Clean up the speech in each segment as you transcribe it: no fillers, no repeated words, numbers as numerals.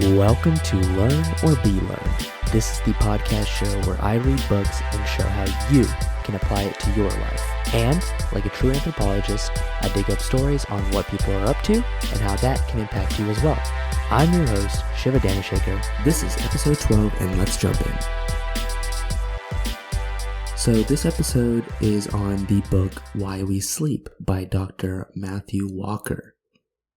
Welcome to Learn or Be Learned. This is the podcast show where I read books and show how you can apply it to your life. And, like a true anthropologist, I dig up stories on what people are up to and how that can impact you as well. I'm your host, Shiva Danishekar. This is episode 12, and let's jump in. So this episode is on the book Why We Sleep by Dr. Matthew Walker.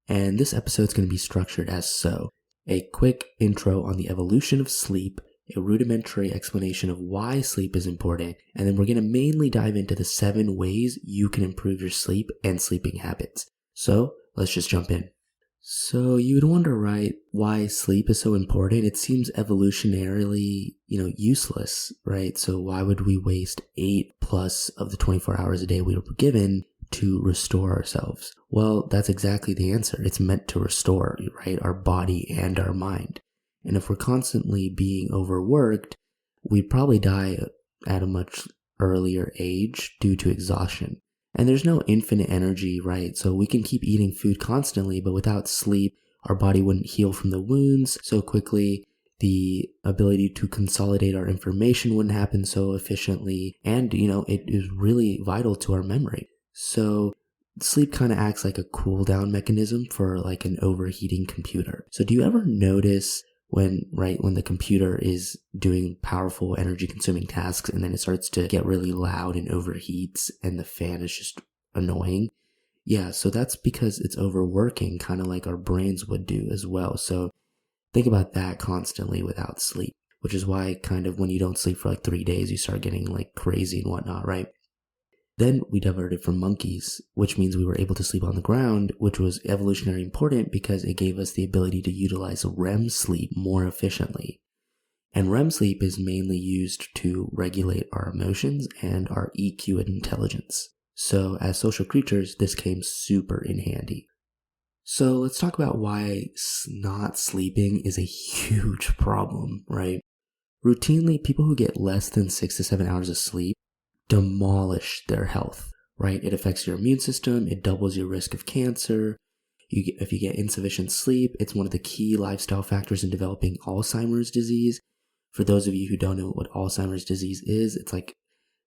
And this episode is going to be structured as so. A quick intro on the evolution of sleep, a rudimentary explanation of why sleep is important, and then we're going to mainly dive into the 7 ways you can improve your sleep and sleeping habits. So let's just jump in. So you would wonder, right, why sleep is so important? It seems evolutionarily, useless, right? So why would we waste 8 plus of the 24 hours a day we were given to restore ourselves? Well, that's exactly the answer. It's meant to restore, right, our body and our mind. And if we're constantly being overworked, we'd probably die at a much earlier age due to exhaustion. And there's no infinite energy, right? So we can keep eating food constantly, but without sleep, our body wouldn't heal from the wounds so quickly. The ability to consolidate our information wouldn't happen so efficiently. And, it is really vital to our memory. So sleep kind of acts like a cool down mechanism for like an overheating computer. So do you ever notice when the computer is doing powerful energy consuming tasks and then it starts to get really loud and overheats and the fan is just annoying? Yeah, so that's because it's overworking, kind of like our brains would do as well. So think about that constantly without sleep, which is why kind of when you don't sleep for like 3 days, you start getting like crazy and whatnot, right? Then we diverted from monkeys, which means we were able to sleep on the ground, which was evolutionarily important because it gave us the ability to utilize REM sleep more efficiently. And REM sleep is mainly used to regulate our emotions and our EQ and intelligence. So as social creatures, this came super in handy. So let's talk about why not sleeping is a huge problem, right? Routinely, people who get less than 6 to 7 hours of sleep demolish their health, right? It affects your immune system. It doubles your risk of cancer. If you get insufficient sleep, it's one of the key lifestyle factors in developing Alzheimer's disease. For those of you who don't know what Alzheimer's disease is, it's like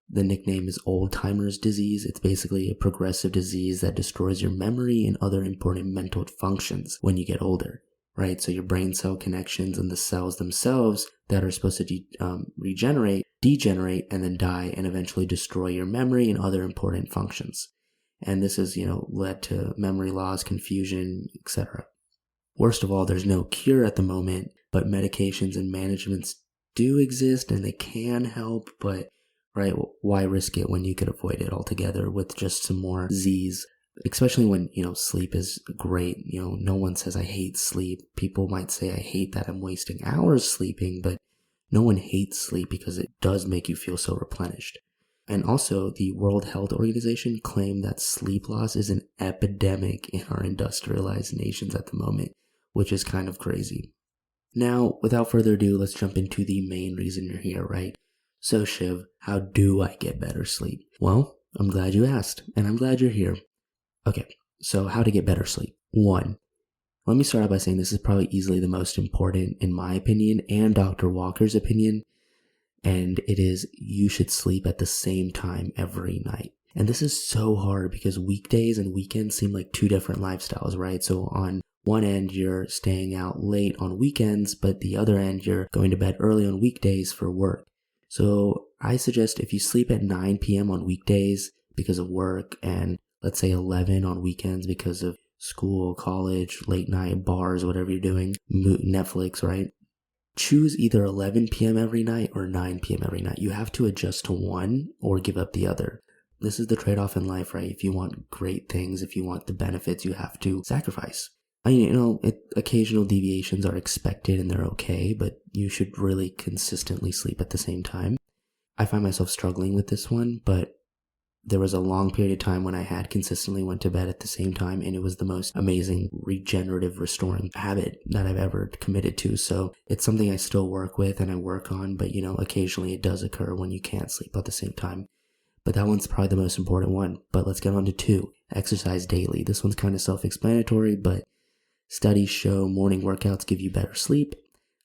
the nickname is old-timers disease. It's basically a progressive disease that destroys your memory and other important mental functions when you get older, right? So your brain cell connections and the cells themselves that are supposed to degenerate and then die and eventually destroy your memory and other important functions. And this has, led to memory loss, confusion, etc. Worst of all, there's no cure at the moment, but medications and managements do exist and they can help, but right, why risk it when you could avoid it altogether with just some more Z's? Especially when, sleep is great. No one says I hate sleep. People might say I hate that I'm wasting hours sleeping, but no one hates sleep because it does make you feel so replenished. And also, the World Health Organization claimed that sleep loss is an epidemic in our industrialized nations at the moment, which is kind of crazy. Now, without further ado, let's jump into the main reason you're here, right? So Shiv, how do I get better sleep? Well, I'm glad you asked, and I'm glad you're here. Okay, so how to get better sleep. 1. Let me start out by saying this is probably easily the most important in my opinion and Dr. Walker's opinion, and it is you should sleep at the same time every night. And this is so hard because weekdays and weekends seem like 2 different lifestyles, right? So on one end, you're staying out late on weekends, but the other end, you're going to bed early on weekdays for work. So I suggest if you sleep at 9 p.m. on weekdays because of work and let's say 11 on weekends because of school, college, late night, bars, whatever you're doing, Netflix, right? Choose either 11 p.m. every night or 9 p.m. every night. You have to adjust to one or give up the other. This is the trade-off in life, right? If you want great things, if you want the benefits, you have to sacrifice. Occasional deviations are expected and they're okay, but you should really consistently sleep at the same time. I find myself struggling with this one, but there was a long period of time when I had consistently went to bed at the same time, and it was the most amazing regenerative restoring habit that I've ever committed to. So it's something I still work with and I work on, but occasionally it does occur when you can't sleep at the same time. But that one's probably the most important one. But let's get on to 2. Exercise daily. This one's kind of self-explanatory, but Studies show morning workouts give you better sleep.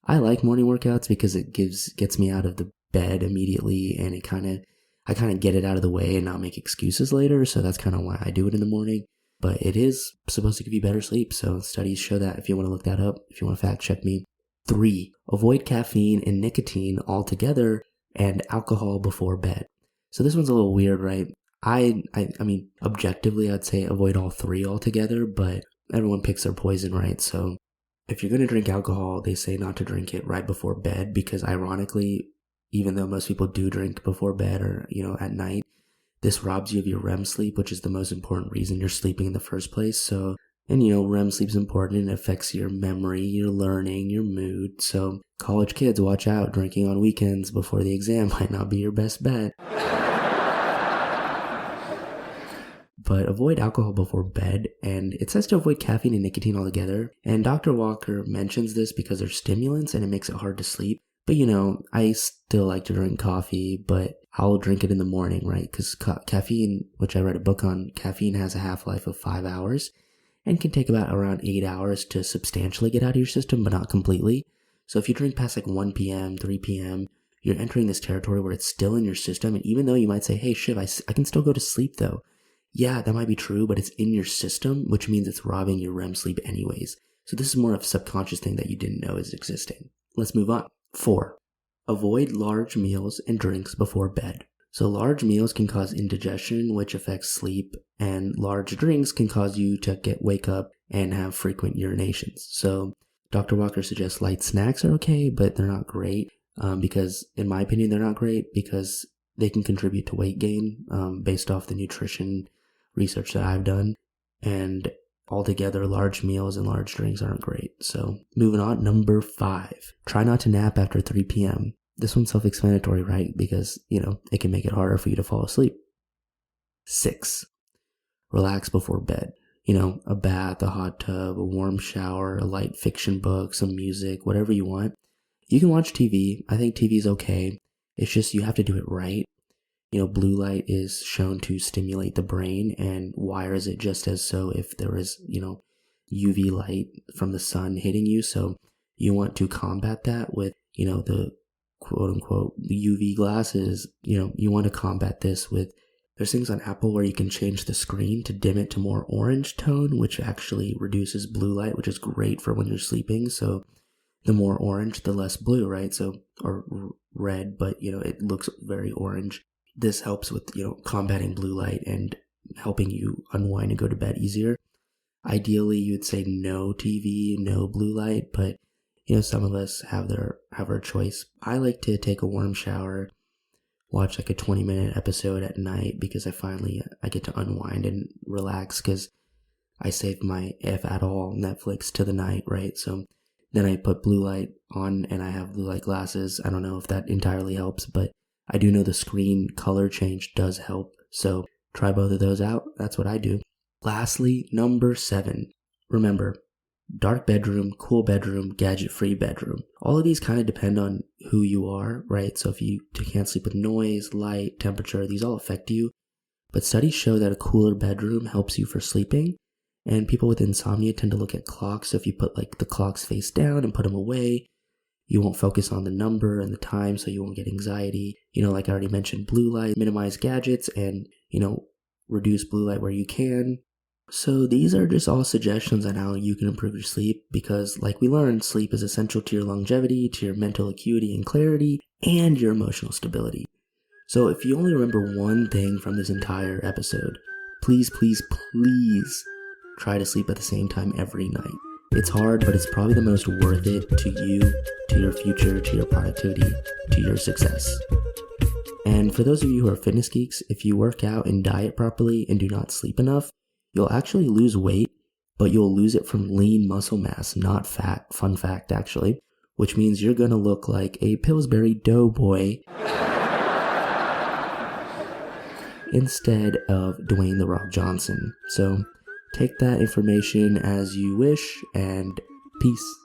I like morning workouts because it gets me out of the bed immediately, and I kind of get it out of the way and not make excuses later. So that's kind of why I do it in the morning. But it is supposed to give you better sleep. So studies show that. If you want to look that up, if you want to fact check me. 3, avoid caffeine and nicotine altogether and alcohol before bed. So this one's a little weird, right? I mean, objectively, I'd say avoid all 3 altogether, but everyone picks their poison, right? So if you're going to drink alcohol, they say not to drink it right before bed because ironically, even though most people do drink before bed or, at night, this robs you of your REM sleep, which is the most important reason you're sleeping in the first place. So, and REM sleep is important and it affects your memory, your learning, your mood. So college kids, watch out. Drinking on weekends before the exam might not be your best bet. But avoid alcohol before bed, and it says to avoid caffeine and nicotine altogether. And Dr. Walker mentions this because they're stimulants and it makes it hard to sleep. But I still like to drink coffee, but I'll drink it in the morning, right? Because caffeine, which I read a book on, caffeine has a half-life of 5 hours and can take about around 8 hours to substantially get out of your system, but not completely. So if you drink past like 1 p.m., 3 p.m., you're entering this territory where it's still in your system. And even though you might say, hey, Shiv, I can still go to sleep though. Yeah, that might be true, but it's in your system, which means it's robbing your REM sleep anyways. So this is more of a subconscious thing that you didn't know is existing. Let's move on. 4, avoid large meals and drinks before bed. So large meals can cause indigestion, which affects sleep, and large drinks can cause you to wake up and have frequent urinations. So Dr. Walker suggests light snacks are okay, but they're not great because, in my opinion, they're not great because they can contribute to weight gain based off the nutrition research that I've done. And altogether, large meals and large drinks aren't great. So moving on, number 5, try not to nap after 3 p.m. This one's self-explanatory, right? Because, it can make it harder for you to fall asleep. 6, relax before bed. A bath, a hot tub, a warm shower, a light fiction book, some music, whatever you want. You can watch TV. I think TV is okay. It's just you have to do it right. Blue light is shown to stimulate the brain and wires it just as so if there is, UV light from the sun hitting you. So you want to combat that with, the quote unquote UV glasses. You want to combat this with, there's things on Apple where you can change the screen to dim it to more orange tone, which actually reduces blue light, which is great for when you're sleeping. So the more orange, the less blue, right? So, or red, but, it looks very orange. This helps with, combating blue light and helping you unwind and go to bed easier. Ideally, you'd say no TV, no blue light, but, some of us have our choice. I like to take a warm shower, watch like a 20-minute episode at night because I get to unwind and relax because I save my, if at all, Netflix to the night, right? So then I put blue light on and I have blue light glasses. I don't know if that entirely helps, but I do know the screen color change does help. So try both of those out. That's what I do. Lastly, number 7. Remember, dark bedroom, cool bedroom, gadget-free bedroom. All of these kind of depend on who you are, right? So if you can't sleep with noise, light, temperature, these all affect you. But studies show that a cooler bedroom helps you for sleeping. And people with insomnia tend to look at clocks. So if you put like the clocks face down and put them away, you won't focus on the number and the time, so you won't get anxiety. Like I already mentioned, blue light, minimize gadgets, and, reduce blue light where you can. So these are just all suggestions on how you can improve your sleep because, like we learned, sleep is essential to your longevity, to your mental acuity and clarity, and your emotional stability. So if you only remember one thing from this entire episode, please, please, please try to sleep at the same time every night. It's hard, but it's probably the most worth it to you, to your future, to your productivity, to your success. And for those of you who are fitness geeks, if you work out and diet properly and do not sleep enough, you'll actually lose weight, but you'll lose it from lean muscle mass, not fat. Fun fact, actually, which means you're going to look like a Pillsbury Doughboy instead of Dwayne "The Rock" Johnson. So take that information as you wish, and peace.